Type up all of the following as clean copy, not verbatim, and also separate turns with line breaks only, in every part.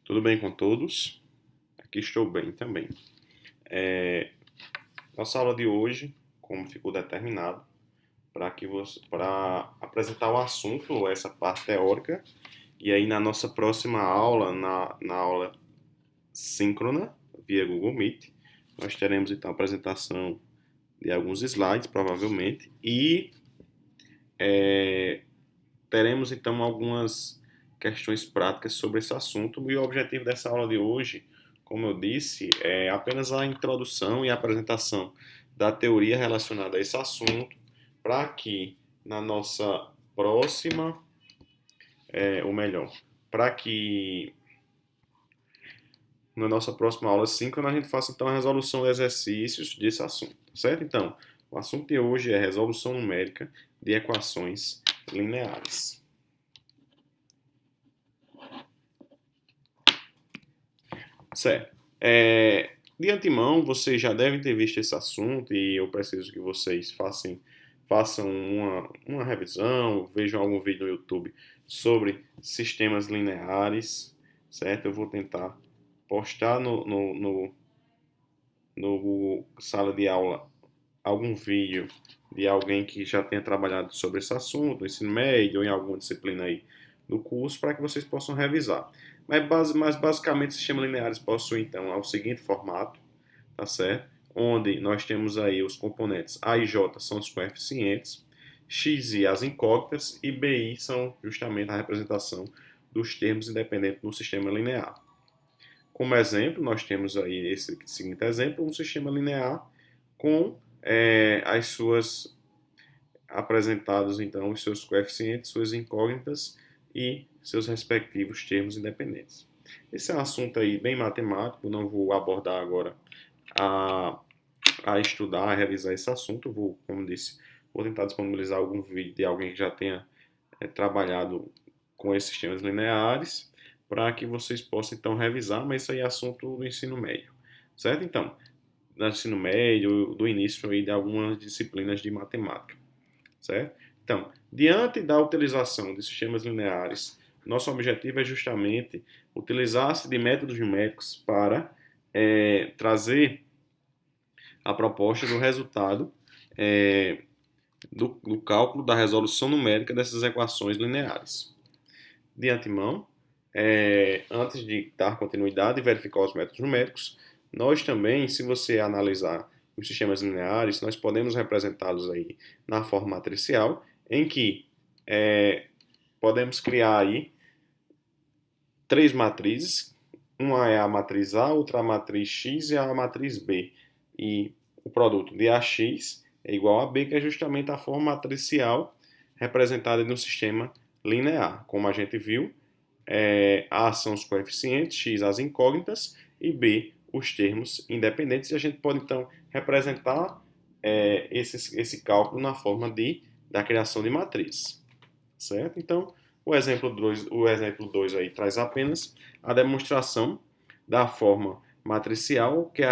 Tudo bem com todos? Aqui estou bem também. Nossa aula de hoje, como ficou determinado, para apresentar o assunto, essa parte teórica, e aí na nossa próxima aula, na aula síncrona, via Google Meet, nós teremos então a apresentação de alguns slides, provavelmente, e teremos então algumas questões práticas sobre esse assunto. E o objetivo dessa aula de hoje, como eu disse, é apenas a introdução e a apresentação da teoria relacionada a esse assunto, para que na nossa próxima, ou melhor, para que na nossa próxima aula síncrona a gente faça então a resolução de exercícios desse assunto, certo? Então, o assunto de hoje é resolução numérica de equações lineares. Certo. De antemão, vocês já devem ter visto esse assunto e eu preciso que vocês façam uma revisão, vejam algum vídeo no YouTube sobre sistemas lineares, certo? Eu vou tentar postar no Google Sala de Aula algum vídeo de alguém que já tenha trabalhado sobre esse assunto, no ensino médio ou em alguma disciplina aí do curso, para que vocês possam revisar. Mas basicamente, sistemas lineares possuem então o seguinte formato, tá certo? Onde nós temos aí os componentes A e J são os coeficientes, X e as incógnitas e BI são justamente a representação dos termos independentes no sistema linear. Como exemplo, nós temos aí esse seguinte exemplo, um sistema linear com as suas apresentados então os seus coeficientes, suas incógnitas e seus respectivos termos independentes. Esse é um assunto aí bem matemático, não vou abordar agora a estudar, a revisar esse assunto. Vou, como disse, vou tentar disponibilizar algum vídeo de alguém que já tenha trabalhado com esses sistemas lineares, para que vocês possam então revisar, mas isso aí é assunto do ensino médio, certo? Então, no ensino médio, do início aí de algumas disciplinas de matemática, certo? Então, diante da utilização de sistemas lineares, nosso objetivo é justamente utilizar-se de métodos numéricos para trazer a proposta do resultado do cálculo da resolução numérica dessas equações lineares. De antemão, antes de dar continuidade e verificar os métodos numéricos, nós também, se você analisar os sistemas lineares, nós podemos representá-los aí na forma matricial, em que podemos criar aí três matrizes. Uma é a matriz A, outra a matriz X e a matriz B. E o produto de AX é igual a B, que é justamente a forma matricial representada no sistema linear. Como a gente viu, A são os coeficientes, X as incógnitas e B os termos independentes. E a gente pode então representar esse cálculo na forma da criação de matriz, certo? Então, o exemplo 2 aí traz apenas a demonstração da forma matricial, que é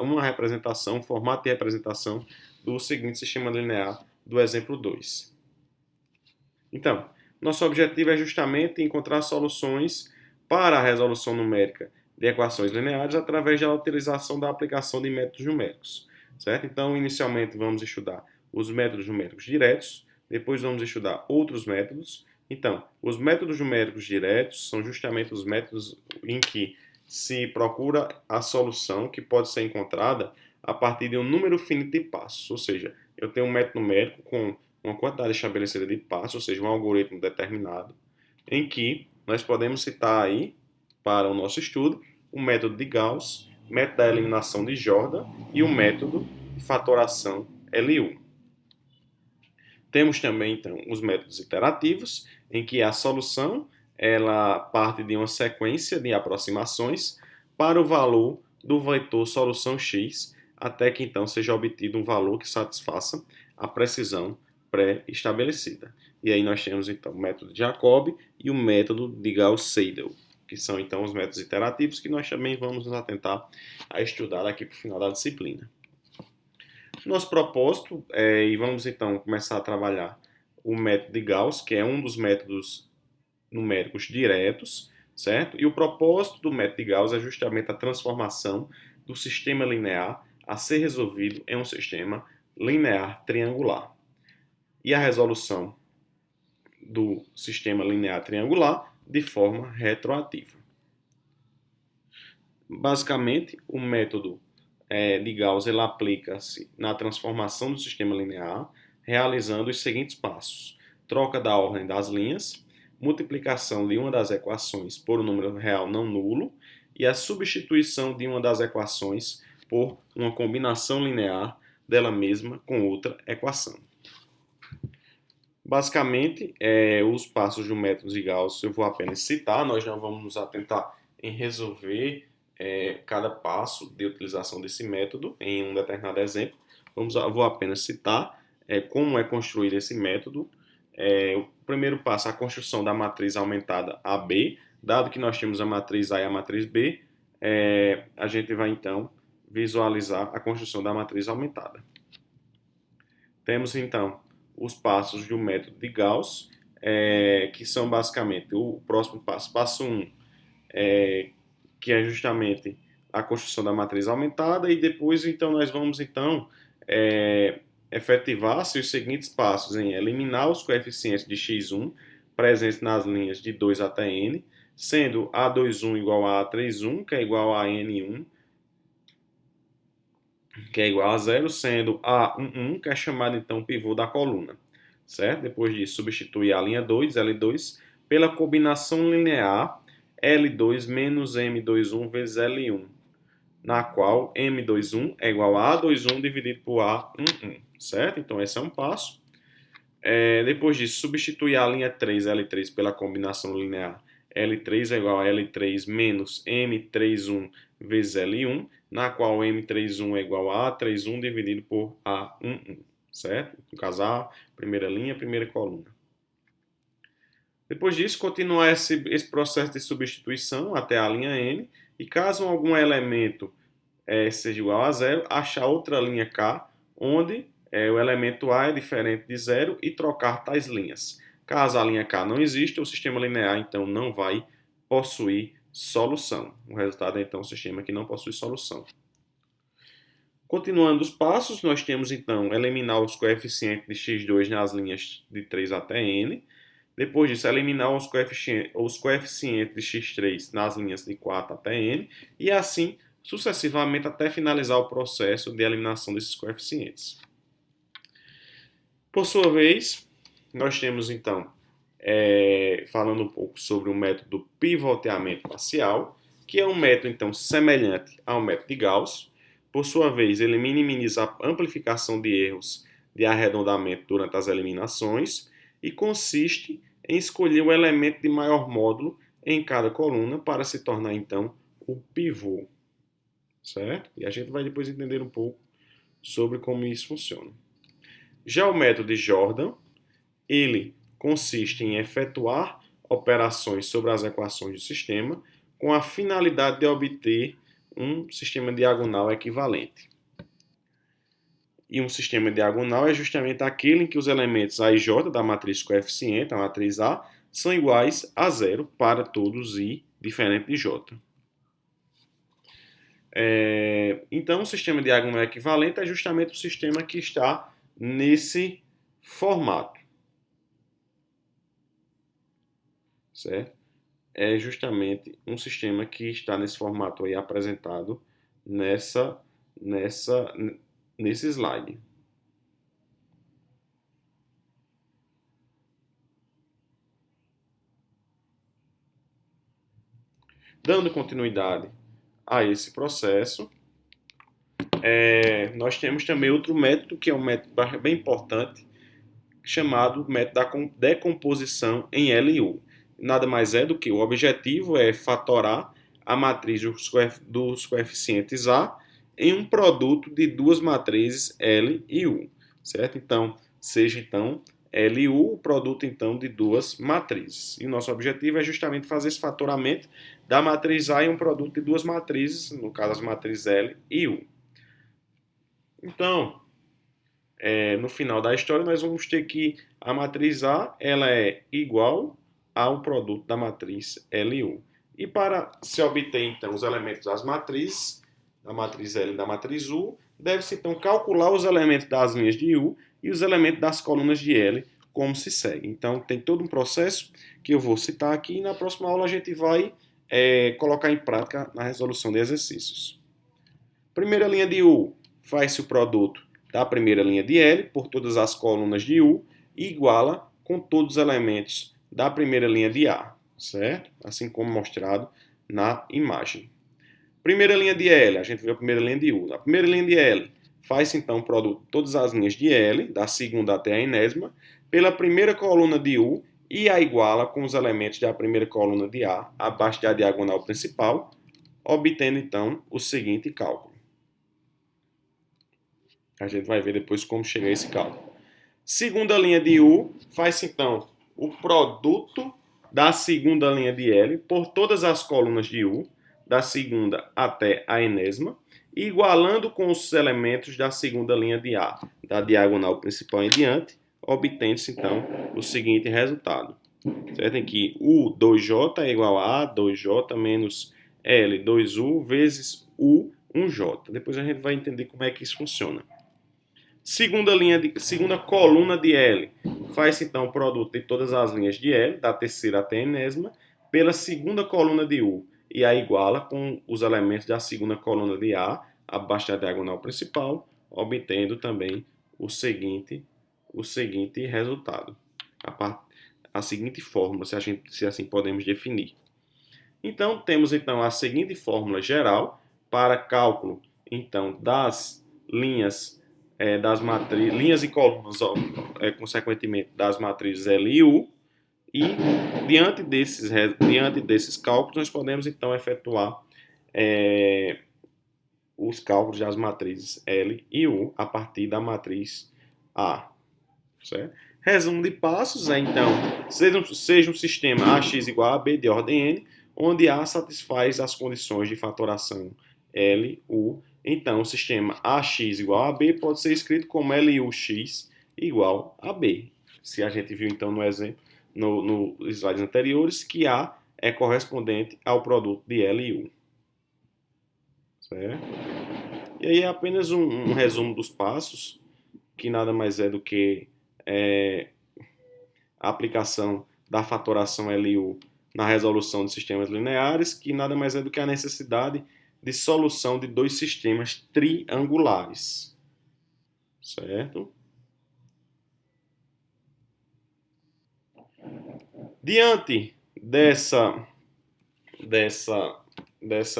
uma representação, um formato de representação do seguinte sistema linear do exemplo 2. Então, nosso objetivo é justamente encontrar soluções para a resolução numérica de equações lineares através da utilização da aplicação de métodos numéricos, certo? Então, inicialmente vamos estudar os métodos numéricos diretos, depois vamos estudar outros métodos. Então, os métodos numéricos diretos são justamente os métodos em que se procura a solução que pode ser encontrada a partir de um número finito de passos, ou seja, eu tenho um método numérico com uma quantidade estabelecida de passos, ou seja, um algoritmo determinado, em que nós podemos citar aí, para o nosso estudo, o método de Gauss, o método da eliminação de Jordan e o método de fatoração LU. Temos também, então, os métodos iterativos, em que a solução ela parte de uma sequência de aproximações para o valor do vetor solução x, até que então seja obtido um valor que satisfaça a precisão pré-estabelecida. E aí nós temos então o método de Jacobi e o método de Gauss-Seidel, que são então os métodos iterativos que nós também vamos nos atentar a estudar aqui para o final da disciplina. Nosso propósito e vamos então começar a trabalhar o método de Gauss, que é um dos métodos numéricos diretos, certo? E o propósito do método de Gauss é justamente a transformação do sistema linear a ser resolvido em um sistema linear triangular. E a resolução do sistema linear triangular de forma retroativa. Basicamente, o método de Gauss aplica-se na transformação do sistema linear, realizando os seguintes passos: troca da ordem das linhas, multiplicação de uma das equações por um número real não nulo e a substituição de uma das equações por uma combinação linear dela mesma com outra equação. Basicamente, os passos do método de Gauss eu vou apenas citar, nós não vamos nos atentar em resolver cada passo de utilização desse método em um determinado exemplo. Vou apenas citar como é construído esse método. O primeiro passo é a construção da matriz aumentada AB. Dado que nós temos a matriz A e a matriz B, a gente vai então visualizar a construção da matriz aumentada. Temos então os passos do método de Gauss, que são basicamente o próximo passo, passo 1, que é justamente a construção da matriz aumentada, e depois então nós vamos então efetivar-se os seguintes passos em eliminar os coeficientes de x1 presentes nas linhas de 2 até n, sendo A21 igual a A31, que é igual a N1, que é igual a zero, sendo A11, que é chamado então pivô da coluna, certo? Depois disso, substituir a linha 2, L2, pela combinação linear L2 menos M21 vezes L1, na qual M21 é igual a A21 dividido por A11, certo? Então esse é um passo. Depois disso, substituir a linha 3, L3, pela combinação linear L3 é igual a L3 menos M31 vezes L1, na qual M31 é igual a A31 dividido por A11, certo? No caso, A, primeira linha, primeira coluna. Depois disso, continuar esse processo de substituição até a linha N, e caso algum elemento seja igual a zero, achar outra linha K, onde o elemento A é diferente de zero, e trocar tais linhas. Caso a linha K não exista, o sistema linear então não vai possuir solução. O resultado é então um sistema que não possui solução. Continuando os passos, nós temos então eliminar os coeficientes de x2 nas linhas de 3 até n. Depois disso, eliminar os coeficientes de x3 nas linhas de 4 até n. E assim sucessivamente até finalizar o processo de eliminação desses coeficientes. Por sua vez, nós temos então, falando um pouco sobre o método do pivoteamento parcial, que é um método então semelhante ao método de Gauss. Por sua vez, ele minimiza a amplificação de erros de arredondamento durante as eliminações e consiste em escolher o elemento de maior módulo em cada coluna para se tornar então o pivô, certo? E a gente vai depois entender um pouco sobre como isso funciona. Já o método de Jordan, ele consiste em efetuar operações sobre as equações do sistema com a finalidade de obter um sistema diagonal equivalente. E um sistema diagonal é justamente aquele em que os elementos A e J da matriz coeficiente, a matriz A, são iguais a zero para todos I diferente de J. Então, o sistema diagonal equivalente é justamente o sistema que está nesse formato, certo? É justamente um sistema que está nesse formato aí apresentado nesse slide. Dando continuidade a esse processo, nós temos também outro método, que é um método bem importante, chamado método da decomposição em LU. Nada mais é do que o objetivo é fatorar a matriz dos coeficientes A em um produto de duas matrizes L e U, certo? Então, seja então LU o produto então de duas matrizes. E o nosso objetivo é justamente fazer esse fatoramento da matriz A em um produto de duas matrizes, no caso as matrizes L e U. Então, no final da história, nós vamos ter que a matriz A ela é igual ao produto da matriz LU. E para se obter, então, os elementos das matrizes, da matriz L e da matriz U, deve-se, então, calcular os elementos das linhas de U e os elementos das colunas de L, como se segue. Então, tem todo um processo que eu vou citar aqui e na próxima aula a gente vai colocar em prática na resolução de exercícios. Primeira linha de U, faz-se o produto da primeira linha de L por todas as colunas de U e iguala com todos os elementos da primeira linha de A, certo? Assim como mostrado na imagem. Primeira linha de L, a gente viu a primeira linha de U. Na primeira linha de L, faz-se então o produto de todas as linhas de L, da segunda até a enésima, pela primeira coluna de U e a iguala com os elementos da primeira coluna de A abaixo da diagonal principal, obtendo então o seguinte cálculo. A gente vai ver depois como chegar a esse cálculo. Segunda linha de U, faz-se então o produto da segunda linha de L por todas as colunas de U, da segunda até a enésima, igualando com os elementos da segunda linha de A, da diagonal principal em diante, obtendo-se então o seguinte resultado. Certo? Em que U 2J é igual a 2J menos L 2U vezes U 1J. Depois a gente vai entender como é que isso funciona. Segunda coluna de L, faz então o produto de todas as linhas de L, da terceira até a enésima, pela segunda coluna de U, e a iguala com os elementos da segunda coluna de A, abaixo da diagonal principal, obtendo também o seguinte resultado. A seguinte fórmula, se assim podemos definir. Então, temos então a seguinte fórmula geral para cálculo então, das linhas linhas e colunas, consequentemente, das matrizes L e U, e diante desses cálculos, nós podemos então efetuar os cálculos das matrizes L e U a partir da matriz A. Certo? Resumo de passos é então, seja um sistema AX igual a B de ordem N, onde A satisfaz as condições de fatoração L, U. Então, o sistema AX igual a B pode ser escrito como LUX igual a B. Se a gente viu então no exemplo, nos slides anteriores, que A é correspondente ao produto de L e U. Certo? E aí é apenas um resumo dos passos, que nada mais é do que a aplicação da fatoração LU na resolução de sistemas lineares, que nada mais é do que a necessidade de solução de dois sistemas triangulares. Certo? Diante dessa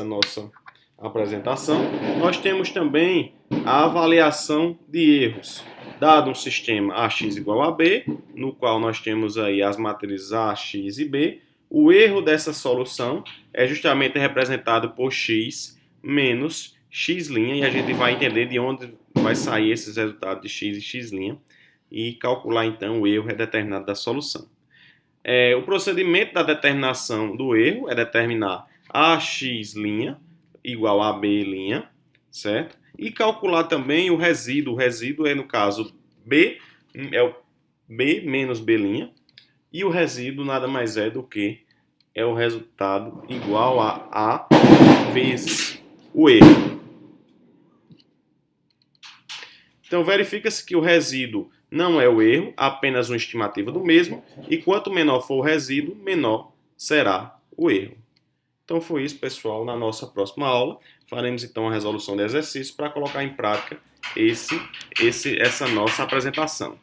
nossa apresentação, nós temos também a avaliação de erros. Dado um sistema AX igual a B, no qual nós temos aí as matrizes A, X e B, o erro dessa solução é justamente representado por X menos X', e a gente vai entender de onde vai sair esses resultados de X e X' e calcular então o erro determinado da solução. O procedimento da determinação do erro é determinar AX' igual a B', certo? E calcular também o resíduo. O resíduo é, no caso, B, é o B menos B', e o resíduo nada mais é do que é o resultado igual a vezes o erro. Então, verifica-se que o resíduo não é o erro, apenas uma estimativa do mesmo, e quanto menor for o resíduo, menor será o erro. Então, foi isso, pessoal. Na nossa próxima aula, faremos então a resolução de exercícios para colocar em prática essa nossa apresentação.